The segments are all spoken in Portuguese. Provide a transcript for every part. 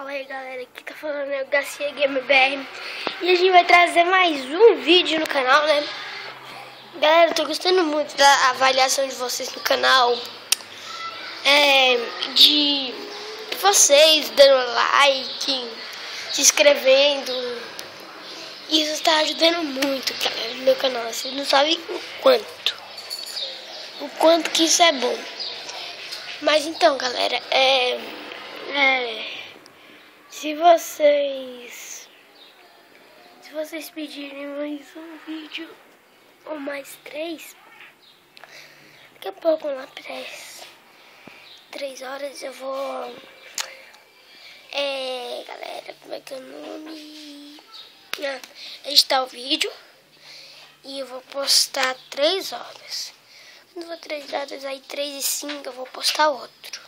Fala aí galera, aqui tá falando é o Garcia Game BR. E a gente vai trazer mais um vídeo no canal, né? Galera, eu tô gostando muito da avaliação de vocês no canal, de vocês dando like, se inscrevendo. Isso tá ajudando muito, galera, no meu canal. Vocês não sabem o quanto que isso é bom. Mas então, galera, se vocês pedirem mais um vídeo ou mais 3, daqui a pouco, lá para 3 horas, eu vou, galera, como é que é o nome? Editar o vídeo e eu vou postar 3 horas. Quando for 3 horas, aí 3h05 eu vou postar outro.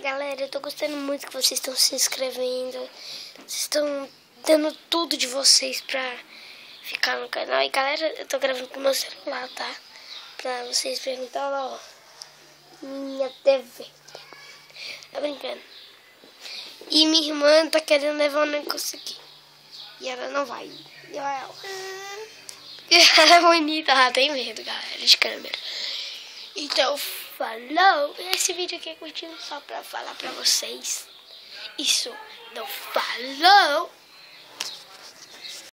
Galera, eu tô gostando muito que vocês estão se inscrevendo. Vocês estão dando tudo de vocês pra ficar no canal. E galera, eu tô gravando com o meu celular, tá? Pra vocês perguntarem lá, ó. Minha TV. Tá brincando. E minha irmã tá querendo levar um negócio aqui. E ela não vai. E ela é bonita, ela tem medo, galera, de câmera. Então, falou! Esse vídeo aqui é curtinho só pra falar pra vocês. Isso, não falou!